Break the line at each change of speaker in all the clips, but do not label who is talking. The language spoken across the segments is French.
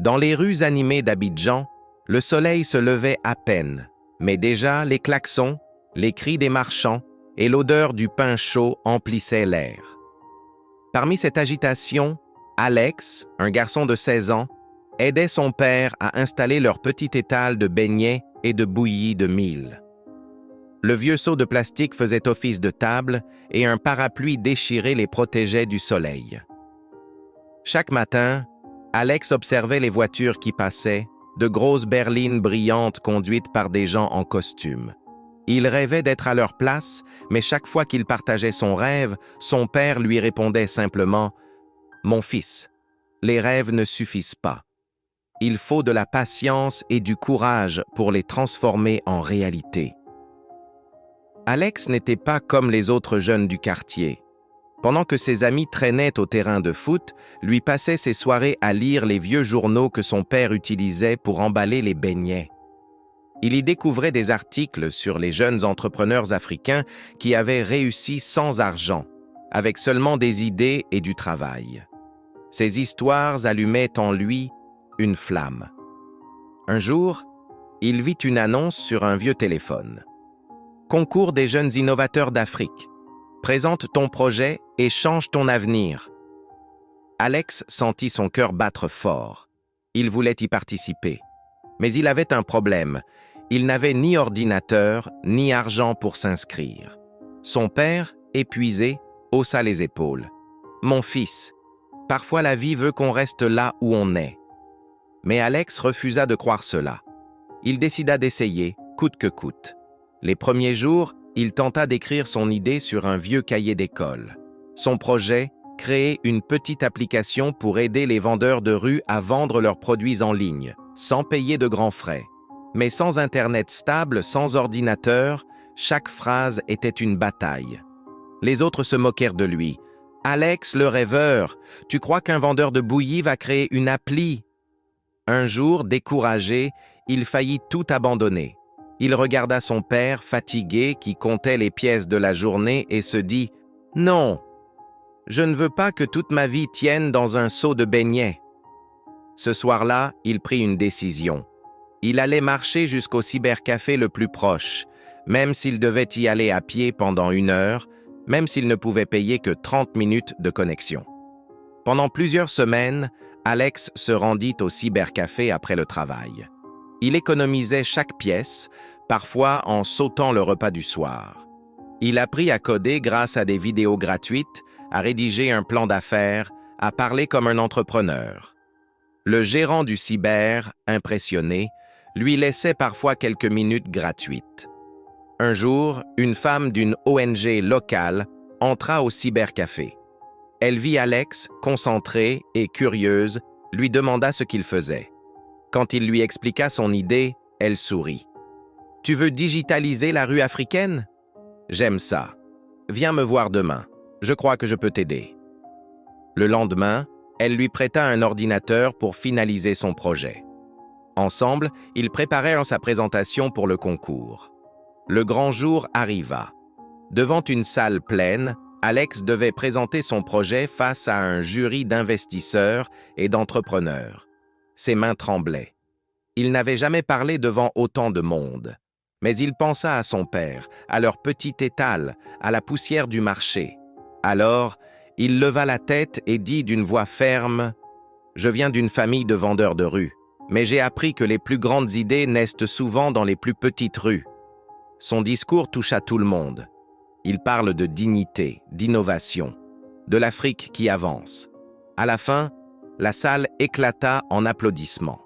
Dans les rues animées d'Abidjan, le soleil se levait à peine, mais déjà les klaxons, les cris des marchands et l'odeur du pain chaud emplissaient l'air. Parmi cette agitation, Alex, un garçon de 16 ans, aidait son père à installer leur petit étal de beignets et de bouillie de mil. Le vieux seau de plastique faisait office de table et un parapluie déchiré les protégeait du soleil. Chaque matin, Alex observait les voitures qui passaient, de grosses berlines brillantes conduites par des gens en costume. Il rêvait d'être à leur place, mais chaque fois qu'il partageait son rêve, son père lui répondait simplement « Mon fils, les rêves ne suffisent pas. Il faut de la patience et du courage pour les transformer en réalité. » Alex n'était pas comme les autres jeunes du quartier. Pendant que ses amis traînaient au terrain de foot, lui passait ses soirées à lire les vieux journaux que son père utilisait pour emballer les beignets. Il y découvrait des articles sur les jeunes entrepreneurs africains qui avaient réussi sans argent, avec seulement des idées et du travail. Ces histoires allumaient en lui une flamme. Un jour, il vit une annonce sur un vieux téléphone. « Concours des jeunes innovateurs d'Afrique. Présente ton projet et change ton avenir. » Alex sentit son cœur battre fort. Il voulait y participer. Mais il avait un problème. Il n'avait ni ordinateur, ni argent pour s'inscrire. Son père, épuisé, haussa les épaules. « Mon fils, parfois la vie veut qu'on reste là où on est. » Mais Alex refusa de croire cela. Il décida d'essayer, coûte que coûte. Les premiers jours, il tenta d'écrire son idée sur un vieux cahier d'école. Son projet, créer une petite application pour aider les vendeurs de rue à vendre leurs produits en ligne, sans payer de grands frais. Mais sans Internet stable, sans ordinateur, chaque phrase était une bataille. Les autres se moquèrent de lui. « Alex, le rêveur, tu crois qu'un vendeur de bouillie va créer une appli ?» Un jour, découragé, il faillit tout abandonner. Il regarda son père, fatigué, qui comptait les pièces de la journée et se dit « Non, je ne veux pas que toute ma vie tienne dans un seau de beignets. » Ce soir-là, il prit une décision. Il allait marcher jusqu'au cybercafé le plus proche, même s'il devait y aller à pied pendant 1 heure, même s'il ne pouvait payer que 30 minutes de connexion. Pendant plusieurs semaines, Alex se rendit au cybercafé après le travail. Il économisait chaque pièce, parfois en sautant le repas du soir. Il apprit à coder grâce à des vidéos gratuites, à rédiger un plan d'affaires, à parler comme un entrepreneur. Le gérant du cyber, impressionné, lui laissait parfois quelques minutes gratuites. Un jour, une femme d'une ONG locale entra au cybercafé. Elle vit Alex, concentrée et curieuse, lui demanda ce qu'il faisait. Quand il lui expliqua son idée, elle sourit. « Tu veux digitaliser la rue africaine? J'aime ça. Viens me voir demain. Je crois que je peux t'aider. » Le lendemain, elle lui prêta un ordinateur pour finaliser son projet. Ensemble, ils préparèrent sa présentation pour le concours. Le grand jour arriva. Devant une salle pleine, Alex devait présenter son projet face à un jury d'investisseurs et d'entrepreneurs. Ses mains tremblaient. Il n'avait jamais parlé devant autant de monde. Mais il pensa à son père, à leur petit étal, à la poussière du marché. Alors, il leva la tête et dit d'une voix ferme « Je viens d'une famille de vendeurs de rue, mais j'ai appris que les plus grandes idées naissent souvent dans les plus petites rues. » Son discours toucha tout le monde. Il parle de dignité, d'innovation, de l'Afrique qui avance. À la fin, la salle éclata en applaudissements.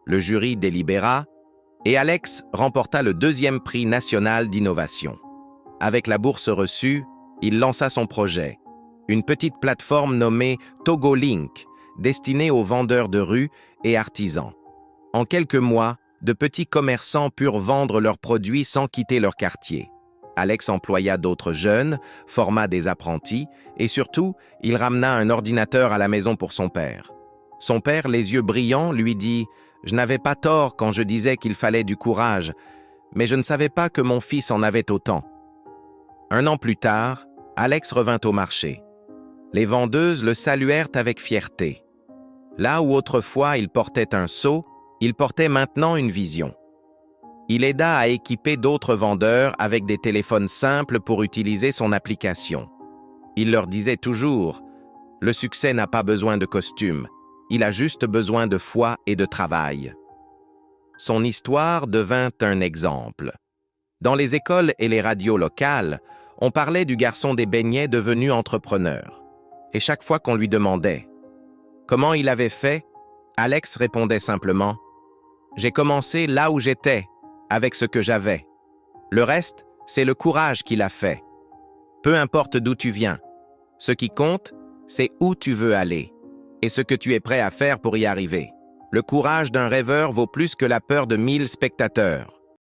Le jury délibéra et Alex remporta le 2e prix national d'innovation. Avec la bourse reçue, il lança son projet, une petite plateforme nommée TogoLink, destinée aux vendeurs de rue et artisans. En quelques mois, de petits commerçants purent vendre leurs produits sans quitter leur quartier. Alex employa d'autres jeunes, forma des apprentis et surtout, il ramena un ordinateur à la maison pour son père. Son père, les yeux brillants, lui dit « Je n'avais pas tort quand je disais qu'il fallait du courage, mais je ne savais pas que mon fils en avait autant. » 1 an plus tard, Alex revint au marché. Les vendeuses le saluèrent avec fierté. « Là où autrefois il portait un seau, il portait maintenant une vision. Il aida à équiper d'autres vendeurs avec des téléphones simples pour utiliser son application. Il leur disait toujours « Le succès n'a pas besoin de costume, il a juste besoin de foi et de travail. » Son histoire devint un exemple. Dans les écoles et les radios locales, on parlait du garçon des beignets devenu entrepreneur. Et chaque fois qu'on lui demandait comment il avait fait, Alex répondait simplement « J'ai commencé là où j'étais, avec ce que j'avais. Le reste, c'est le courage qui l'a fait. Peu importe d'où tu viens, ce qui compte, c'est où tu veux aller et ce que tu es prêt à faire pour y arriver. Le courage d'un rêveur vaut plus que la peur de 1000 spectateurs. »